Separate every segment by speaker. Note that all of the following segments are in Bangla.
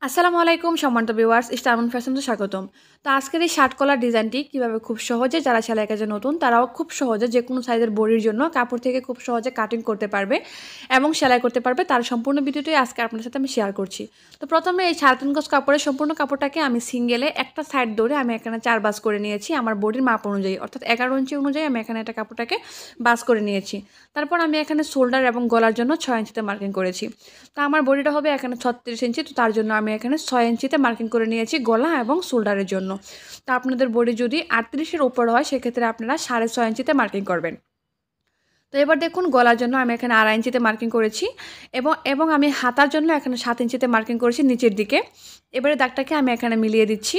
Speaker 1: আসসালামু আলাইকুম সম্মানিত ভিউয়ার্স, স্টারমন ফ্যাশনে স্বাগতম। তো আজকের এই শার্ট কলার ডিজাইনটি কিভাবে খুব সহজে যারা সেলাই কাজে নতুন তারাও খুব সহজে যে কোনো সাইজের বডির জন্য কাপড় থেকে খুব সহজে কাটিং করতে পারবে এবং সেলাই করতে পারবে, তার সম্পূর্ণ ভিডিওটি আজকে আপনাদের সাথে আমি শেয়ার করছি। তো প্রথমে এই 3.5 গজ কাপড়ের সম্পূর্ণ কাপড়টাকে আমি সিঙ্গেলে একটা সাইড ধরে আমি এখানে 4 ভাঁজ করে নিয়েছি আমার বডির মাপ অনুযায়ী, অর্থাৎ 11 ইঞ্চি অনুযায়ী আমি এখানে একটা কাপড়টাকে ভাঁজ করে নিয়েছি। তারপর আমি এখানে শোল্ডার এবং গলার জন্য 6 ইঞ্চিতে মার্কিং করেছি। তো আমার বডিটা হবে এখানে 36 ইঞ্চি, তো তার জন্য আমি এখানে 6 ইঞ্চিতে মার্কিং করে নিয়েছি গলা এবং শোল্ডারের জন্য। তো আপনাদের বডি যদি 38-এর উপর হয় সেক্ষেত্রে আপনারা 6.5 ইঞ্চিতে মার্কিং করবেন। তো এবার দেখুন গলার জন্য আমি এখানে 2.5 ইঞ্চিতে মার্কিং করেছি এবং আমি হাতার জন্য এখানে 7 ইঞ্চিতে মার্কিং করেছি নিচের দিকে। এবারে দাগটাকে আমি এখানে মিলিয়ে দিচ্ছি।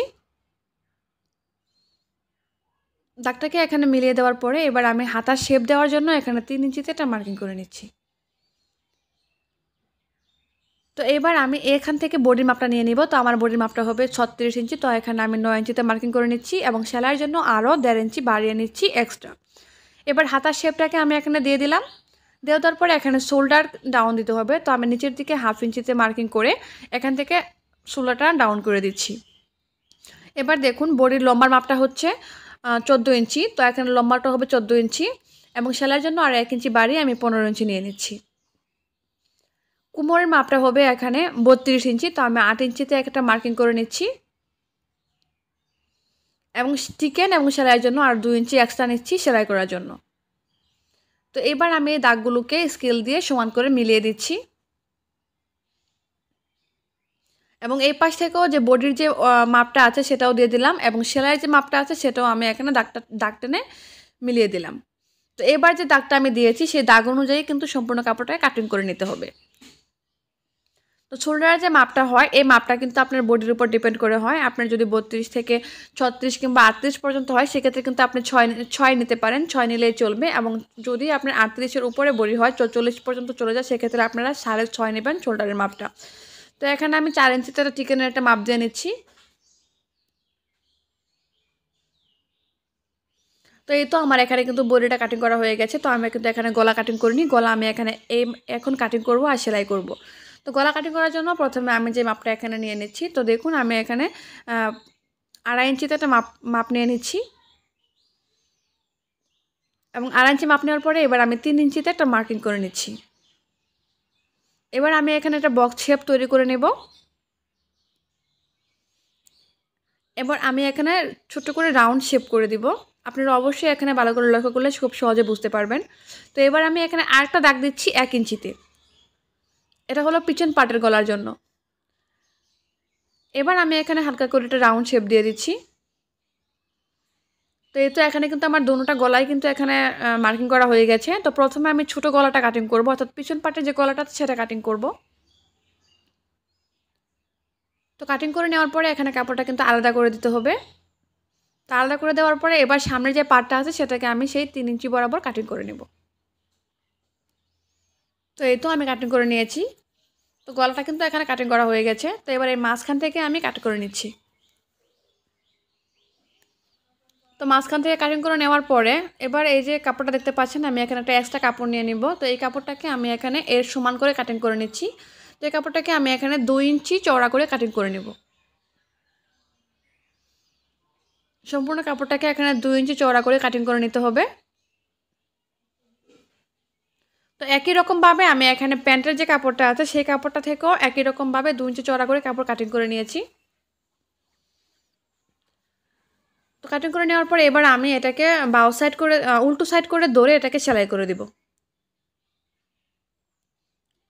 Speaker 1: দাগটাকে এখানে মিলিয়ে দেওয়ার পরে এবার আমি হাতার শেপ দেওয়ার জন্য এখানে 3 ইঞ্চিতে একটা মার্কিং করে নিচ্ছি। তো এবার আমি এখান থেকে বডির মাপটা নিয়ে নিব। তো আমার বডির মাপটা হবে 36 ইঞ্চি, তো এখানে আমি 9 ইঞ্চিতে মার্কিং করে নিচ্ছি এবং সেলাইয়ের জন্য আরও 1.5 ইঞ্চি বাড়িয়ে নিচ্ছি এক্সট্রা। এবার হাতার শেপটাকে আমি এখানে দিয়ে দিলাম। দেওয়ার পরে এখানে শোল্ডার ডাউন দিতে হবে। তো আমি নিচের দিকে 1/2 ইঞ্চিতে মার্কিং করে এখান থেকে শোল্ডারটা ডাউন করে দিচ্ছি। এবার দেখুন বডির লম্বার মাপটা হচ্ছে 14 ইঞ্চি, তো এখানে লম্বাটা হবে 14 ইঞ্চি এবং সেলাইয়ের জন্য আর 1 ইঞ্চি বাড়িয়ে আমি 15 ইঞ্চি নিয়ে নিচ্ছি। কোমরের মাপটা হবে এখানে 32 ইঞ্চি, তো আমি 8 ইঞ্চিতে একটা মার্কিং করে নিচ্ছি এবং চিকেন এবং সেলাইয়ের জন্য আর 2 ইঞ্চি এক্সট্রা নিচ্ছি সেলাই করার জন্য। তো এবার আমি এই দাগগুলোকে স্কেল দিয়ে সমান করে মিলিয়ে দিচ্ছি এবং এই পাশ থেকেও যে বডির যে মাপটা আছে সেটাও দিয়ে দিলাম এবং সেলাইয়ের যে মাপটা আছে সেটাও আমি এখানে দাগ টেনে মিলিয়ে দিলাম। তো এবার যে দাগটা আমি দিয়েছি সেই দাগ অনুযায়ী কিন্তু সম্পূর্ণ কাপড়টাকে কাটিং করে নিতে হবে। তো শোল্ডারের যে মাপটা হয় এই মাপটা কিন্তু আপনার বডির উপর ডিপেন্ড করে হয়। আপনার যদি 32 থেকে 36 কিংবা 38 পর্যন্ত হয় সেক্ষেত্রে কিন্তু আপনি 6 নিতে পারেন, 6 নিলেই চলবে। এবং যদি আপনার 38-এর উপরে বডি হয় 44 পর্যন্ত চলে যায় সেক্ষেত্রে আপনারা 6.5 নেবেন শোল্ডারের মাপটা। তো এখানে আমি 4 ইঞ্চিতে একটা চিকেনের একটা মাপ দিয়ে নিচ্ছি। তো এই তো আমার এখানে কিন্তু বডিটা কাটিং করা হয়ে গেছে। তো আমি কিন্তু এখানে গলা কাটিং করিনি, গলা আমি এখানে এখন কাটিং করব আর সেলাই করব। তো গলা কাটিং করার জন্য প্রথমে আমি যে মাপটা এখানে নিয়ে নিচ্ছি, তো দেখুন আমি এখানে 2.5 ইঞ্চিতে একটা মাপ নিয়ে নিচ্ছি এবং 2.5 ইঞ্চি মাপ নেওয়ার পরে এবার আমি 3 ইঞ্চিতে একটা মার্কিং করে নিচ্ছি। এবার আমি এখানে একটা বক্স শেপ তৈরি করে নেব। এবার আমি এখানে ছোট করে রাউন্ড শেপ করে দিব। আপনারা অবশ্যই এখানে ভালো করে লক্ষ্য করলে খুব সহজে বুঝতে পারবেন। তো এবার আমি এখানে আরেকটা দাগ দিচ্ছি 1 ইঞ্চিতে, এটা হলো পিছন পাটের গলার জন্য। এবার আমি এখানে হালকা করে একটা রাউন্ড শেপ দিয়ে দিচ্ছি। তো এই তো এখানে কিন্তু আমার দুটোটা গলায় কিন্তু এখানে মার্কিং করা হয়ে গেছে। তো প্রথমে আমি ছোট গলাটা কাটিং করব, অর্থাৎ পিছন পাটের যে গলাটা সেটা কাটিং করব। তো কাটিং করে নেওয়ার পরে এখানে কাপড়টা কিন্তু আলাদা করে দিতে হবে। তো আলাদা করে দেওয়ার পরে এবার সামনের যে পার্টটা আছে সেটাকে আমি সেই 3 ইঞ্চি বরাবর কাটিং করে নেব। তো এই তো আমি কাটিং করে নিয়েছি। তো গলাটা কিন্তু এখানে কাটিং করা হয়ে গেছে। তো এবার এই মাঝখান থেকে আমি কাট করে নিচ্ছি। তো মাঝখান থেকে কাটিং করে নেওয়ার পরে এবার এই যে কাপড়টা দেখতে পাচ্ছেন আমি এখানে একটা এক্সট্রা কাপড় নিয়ে নিব। তো এই কাপড়টাকে আমি এখানে এর সমান করে কাটিং করে নিচ্ছি। তো এই কাপড়টাকে আমি এখানে 2 ইঞ্চি চওড়া করে কাটিং করে নেব। সম্পূর্ণ কাপড়টাকে এখানে 2 ইঞ্চি চওড়া করে কাটিং করে নিতে হবে। তো একই রকমভাবে আমি এখানে প্যান্টের যে কাপড়টা আছে সেই কাপড়টা থেকেও একই রকমভাবে 2 ইঞ্চি চওড়া করে কাপড় কাটিং করে নিয়েছি। তো কাটিং করে নেওয়ার পর এবার আমি এটাকে বাউ সাইড করে উল্টো সাইড করে ধরে এটাকে সেলাই করে দিব।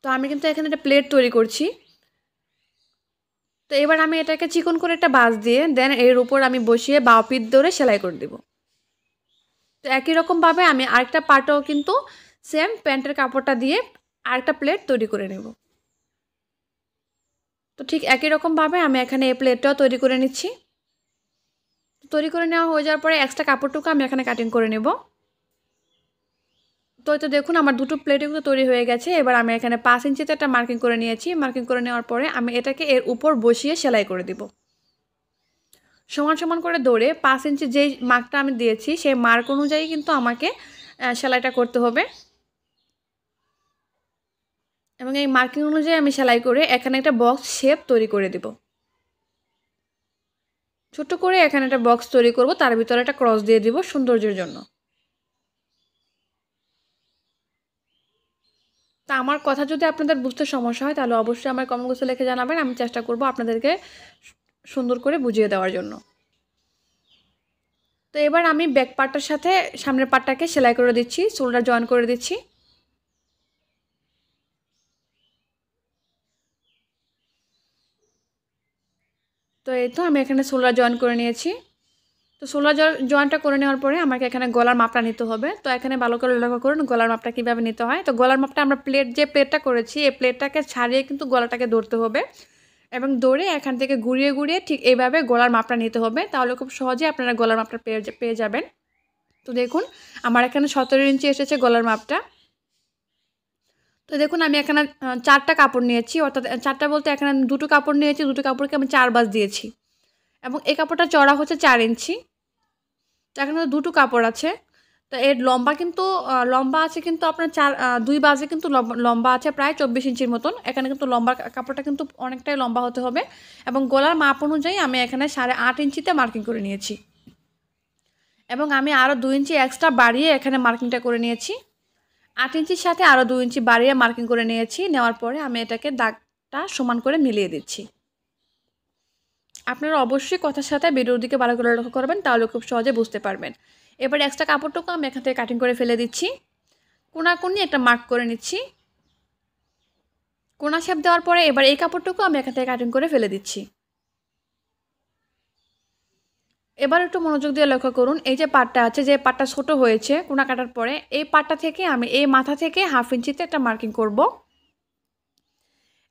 Speaker 1: তো আমি কিন্তু এখানে একটা প্লেট তৈরি করছি। তো এবার আমি এটাকে চিকন করে একটা বাঁশ দিয়ে দেন এর উপর আমি বসিয়ে বাউ পিঠ ধরে সেলাই করে দেব। তো একই রকমভাবে আমি আরেকটা পার্টও কিন্তু সেম প্যান্টের কাপড়টা দিয়ে আরেকটা প্লেট তৈরি করে নেব। তো ঠিক একই রকমভাবে আমি এখানে এই প্লেটটাও তৈরি করে নিচ্ছি। তৈরি করে নেওয়া হয়ে যাওয়ার পরে এক্সট্রা কাপড়টুকু আমি এখানে কাটিং করে নেব। তো এই তো দেখুন আমার দুটো প্লেটগুলো তৈরি হয়ে গেছে। এবার আমি এখানে 5 ইঞ্চিতে একটা মার্কিং করে নিয়েছি। মার্কিং করে নেওয়ার পরে আমি এটাকে এর উপর বসিয়ে সেলাই করে দিব। সমান সমান করে ধরে 5 ইঞ্চি যেই মার্কটা আমি দিয়েছি সেই মার্ক অনুযায়ী কিন্তু আমাকে সেলাইটা করতে হবে এবং এই মার্কিং অনুযায়ী আমি সেলাই করে এখানে একটা বক্স শেপ তৈরি করে দেব। ছোট করে এখানে একটা বক্স তৈরি করব, তার ভিতরে একটা ক্রস দিয়ে দিব সৌন্দর্যের জন্য। তা আমার কথা যদি আপনাদের বুঝতে সমস্যা হয় তাহলে অবশ্যই আমার কমেন্ট বক্সে লিখে জানাবেন, আমি চেষ্টা করব আপনাদেরকে সুন্দর করে বুঝিয়ে দেওয়ার জন্য। তো এবার আমি ব্যাক পার্টটার সাথে সামনের পার্টটাকে সেলাই করে দিচ্ছি, শোল্ডার জয়েন করে দিচ্ছি। তো এই তো আমি এখানে শোল্ডার জয়েন করে নিয়েছি। তো শোল্ডার জয়েনটা করে নেওয়ার পরে আমাকে এখানে গলার মাপটা নিতে হবে। তো এখানে ভালো করে লক্ষ্য করুন গলার মাপটা কীভাবে নিতে হয়। তো গলার মাপটা আমরা যে প্লেটটা করেছি এই প্লেটটাকে ছাড়িয়ে কিন্তু গলাটাকে ধরতে হবে এবং দৌড়ে এখান থেকে ঘুরিয়ে ঘুরিয়ে ঠিক এইভাবে গলার মাপটা নিতে হবে, তাহলে খুব সহজে আপনারা গলার মাপটা পেয়ে যাবেন। তো দেখুন আমার এখানে 17 ইঞ্চি এসেছে গলার মাপটা। তো দেখুন আমি এখানে 4টা কাপড় নিয়েছি, অর্থাৎ 4টা বলতে এখানে 2টো কাপড় নিয়েছি, 2টো কাপড়কে আমি 4 ভাঁজ দিয়েছি এবং এই কাপড়টা চড়া হচ্ছে 4 ইঞ্চি। তো এখানে 2টো কাপড় আছে। তো এর লম্বা কিন্তু লম্বা আছে কিন্তু আপনার 2 ভাঁজে কিন্তু লম্বা আছে প্রায় 24 ইঞ্চির মতন। এখানে কিন্তু লম্বা কাপড়টা কিন্তু অনেকটাই লম্বা হতে হবে এবং গলার মাপ অনুযায়ী আমি এখানে 8.5 ইঞ্চিতে মার্কিং করে নিয়েছি এবং আমি আরও 2 ইঞ্চি এক্সট্রা বাড়িয়ে এখানে মার্কিংটা করে নিয়েছি। 8 ইঞ্চির সাথে আরও 2 ইঞ্চি বাড়িয়ে মার্কিং করে নিয়েছি। নেওয়ার পরে আমি এটাকে দাগটা সমান করে মিলিয়ে দিচ্ছি। আপনারা অবশ্যই কথার সাথে ভিডিওর দিকে ভালো করে লক্ষ্য করবেন, তাহলে খুব সহজে বুঝতে পারবেন। এবার এক্সট্রা কাপড়টুকু আমি এখান থেকে কাটিং করে ফেলে দিচ্ছি। কোণাকুনি একটা মার্ক করে নিচ্ছি। কোণা শেপ দেওয়ার পরে এবার এই কাপড়টুকু আমি এখান থেকে কাটিং করে ফেলে দিচ্ছি। এবার একটু মনোযোগ দিয়ে লক্ষ্য করুন, এই যে পাটটা আছে, যে পাটটা ছোট হয়েছে কোণা কাটার পরে, এই পাটটা থেকে আমি এই মাথা থেকে 1/2 ইঞ্চিতে একটা মার্কিং করব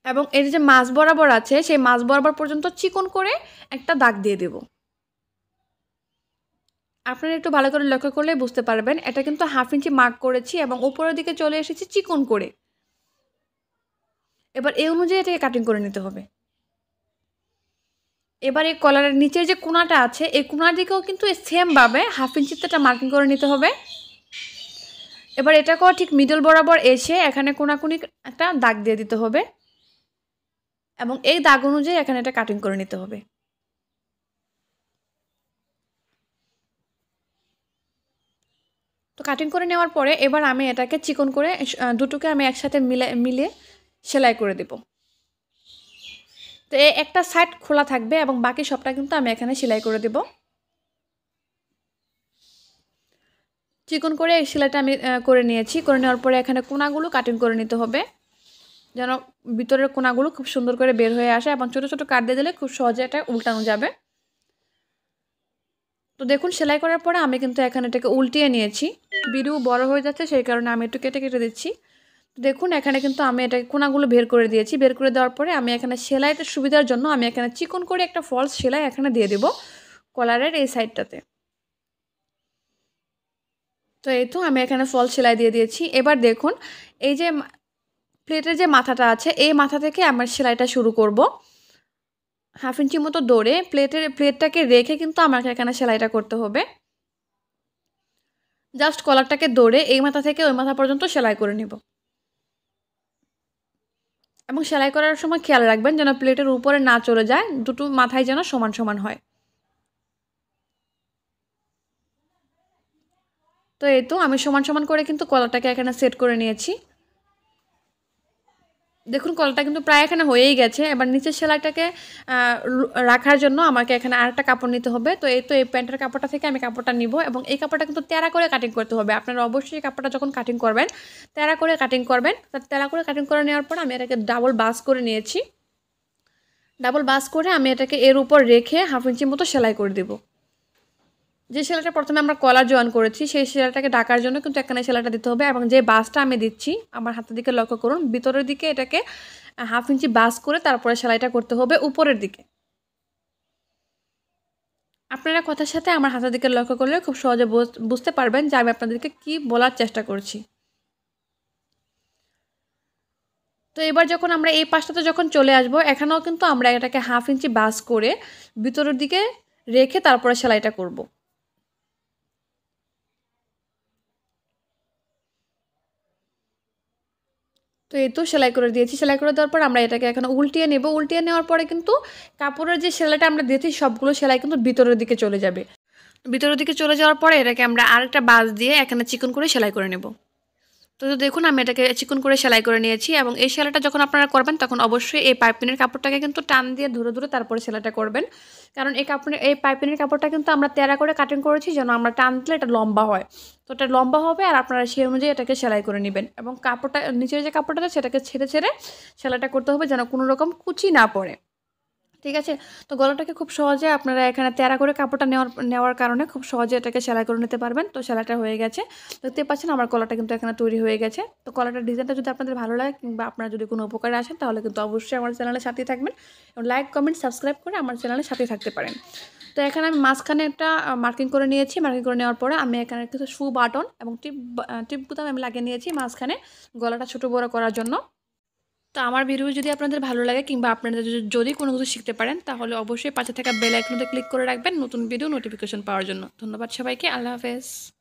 Speaker 1: এবং এর যে মাছ বরাবর আছে সেই মাছ বরাবর পর্যন্ত চিকন করে একটা দাগ দিয়ে দেব। আপনারা একটু ভালো করে লক্ষ্য করলে বুঝতে পারবেন, এটা কিন্তু 1/2 ইঞ্চি মার্ক করেছি এবং উপরের দিকে চলে এসেছি চিকন করে। এবার এই অনুযায়ী এটাকে কাটিং করে নিতে হবে। এবার এই কলারের নিচের যে কোণাটা আছে এই কোণার দিকেও কিন্তু সেমভাবে 1/2 ইঞ্চিতে একটা মার্কিং করে নিতে হবে। এবার এটাকেও ঠিক মিডল বরাবর এসে এখানে কোণাকুনি একটা দাগ দিয়ে দিতে হবে এবং এই দাগ অনুযায়ী এখানে এটা কাটিং করে নিতে হবে। তো কাটিং করে নেওয়ার পরে এবার আমি এটাকে চিকন করে দুটোকে আমি একসাথে মিলিয়ে সেলাই করে দেব। তো এই একটা সাইড খোলা থাকবে এবং বাকি সবটা কিন্তু আমি এখানে সেলাই করে দেব। চিকন করে এই সেলাইটা আমি করে নিয়েছি। করে নেওয়ার পরে এখানে কোণাগুলো কাটিং করে নিতে হবে যেন ভিতরের কোণাগুলো খুব সুন্দর করে বের হয়ে আসে এবং ছোটো ছোটো কাট দিয়ে দিলে খুব সহজে এটা উল্টানো যাবে। তো দেখুন সেলাই করার পরে আমি কিন্তু এখানে এটাকে উল্টিয়ে নিয়েছি। ভিডিও বড় হয়ে যাচ্ছে সেই কারণে আমি একটু কেটে কেটে দিচ্ছি। দেখুন এখানে কিন্তু আমি এটাকে কোণাগুলো বের করে দিয়েছি। বের করে দেওয়ার পরে আমি এখানে সেলাইটা সুবিধার জন্য আমি এখানে চিকন করে একটা ফলস সেলাই এখানে দিয়ে দেব কলারের এই সাইডটাতে। তো এই তো আমি এখানে ফলস সেলাই দিয়ে দিয়েছি। এবার দেখুন এই যে প্লেটের যে মাথাটা আছে এই মাথা থেকে আমার সেলাইটা শুরু করব। 1/2 ইঞ্চি মতো দৌড়ে প্লেটটাকে রেখে কিন্তু আমাকে এখানে সেলাইটা করতে হবে। জাস্ট কলারটাকে দৌড়ে এই মাথা থেকে ওই মাথা পর্যন্ত সেলাই করে নেব এবং সেলাই করার সময় খেয়াল রাখবেন যেন প্লেটের উপরে না চলে যায়, দুটো মাথায় যেন সমান সমান হয়। তো এই তো আমি সমান সমান করে কিন্তু কলারটাকে এখানে সেট করে নিয়েছি। দেখুন কলারটা কিন্তু প্রায় এখানে হয়েই গেছে। এবার নিচের সেলাইটাকে রাখার জন্য আমাকে এখানে আরেকটা কাপড় নিতে হবে। তো এই তো এই প্যান্টের কাপড়টা থেকে আমি কাপড়টা নিব এবং এই কাপড়টা কিন্তু তেড়া করে কাটিং করতে হবে। আপনারা অবশ্যই কাপড়টা যখন কাটিং করবেন তেড়া করে কাটিং করবেন। তেড়া করে কাটিং করে নেওয়ার পর আমি এটাকে ডাবল বাস করে নিয়েছি। ডাবল বাস করে আমি এটাকে এর উপর রেখে 1/2 ইঞ্চি মতো সেলাই করে দেব। যে সেলাইটা প্রথমে আমরা কলার জয়েন করেছি সেই সেলাইটাকে ঢাকার জন্য কিন্তু এখানে সেলাইটা দিতে হবে এবং যে বাসটা আমি দিচ্ছি আমার হাতের দিকে লক্ষ্য করুন, ভিতরের দিকে এটাকে 1/2 ইঞ্চি বাস করে তারপরে সেলাইটা করতে হবে উপরের দিকে। আপনারা কথার সাথে আমার হাতের দিকে লক্ষ্য করলে খুব সহজে বুঝতে পারবেন যে আমি আপনাদেরকে কি বলার চেষ্টা করছি। তো এবার যখন আমরা এই পাশটাতে যখন চলে আসব এখানেও কিন্তু আমরা এটাকে 1/2 ইঞ্চি বাস করে ভিতরের দিকে রেখে তারপরে সেলাইটা করব। তো এই তো সেলাই করে দিয়েছি। সেলাই করে দেওয়ার পর আমরা এটাকে এখন উল্টিয়ে নেব। উল্টিয়ে নেওয়ার পরে কিন্তু কাপড়ের যে সেলাইটা আমরা দিয়েছি সবগুলো সেলাই কিন্তু ভিতরের দিকে চলে যাবে। ভিতরের দিকে চলে যাওয়ার পরে এটাকে আমরা আরেকটা বাঁশ দিয়ে এখানে চিকন করে সেলাই করে নেব। তো দেখুন আমি এটাকে চিকন করে সেলাই করে নিয়েছি এবং এই সেলাইটা যখন আপনারা করবেন তখন অবশ্যই এই পাইপিনের কাপড়টাকে কিন্তু টান দিয়ে ধরে ধরে তারপরে সেলাইটা করবেন। কারণ এই পাইপিনের কাপড়টা কিন্তু আমরা তেড়া করে কাটিং করেছি যেন আমরা টান দিলে এটা লম্বা হয়। তো এটা লম্বা হবে আর আপনারা সেই অনুযায়ী এটাকে সেলাই করে নেবেন এবং কাপড়টা নিচের যে কাপড়টা সেটাকে ছেড়ে ছেড়ে সেলাইটা করতে হবে যেন কোনো রকম কুচি না পড়ে। ঠিক আছে? তো গলাটাকে খুব সহজে আপনারা এখানে তেড়া করে কাপড়টা নেওয়ার কারণে খুব সহজে এটাকে সেলাই করে নিতে পারবেন। তো সেলাইটা হয়ে গেছে। দেখতে পাচ্ছেন আমার গলাটা কিন্তু এখানে তৈরি হয়ে গেছে। তো গলাটার ডিজাইনটা যদি আপনাদের ভালো লাগে কিংবা আপনারা যদি কোনো উপকারে আসেন তাহলে কিন্তু অবশ্যই আমার চ্যানেলের সাথেই থাকবেন এবং লাইক, কমেন্ট, সাবস্ক্রাইব করে আমার চ্যানেলের সাথেই থাকতে পারেন। তো এখানে আমি মাঝখানে একটা মার্কিং করে নিয়েছি। মার্কিং করে নেওয়ার পরে আমি এখানে কিছু শু বাটন এবং টিপ বুতাম আমি লাগিয়ে নিয়েছি মাঝখানে গলাটা ছোটো বড় করার জন্য। তো আমার ভিডিও যদি আপনাদের ভালো লাগে কিংবা আপনারা যদি কোনো কিছু শিখতে পারেন তাহলে অবশ্যই পাশে থাকা বেল আইকনতে ক্লিক করে রাখবেন নতুন ভিডিও নোটিফিকেশন পাওয়ার জন্য। ধন্যবাদ সবাইকে। আল্লাহ হাফেজ।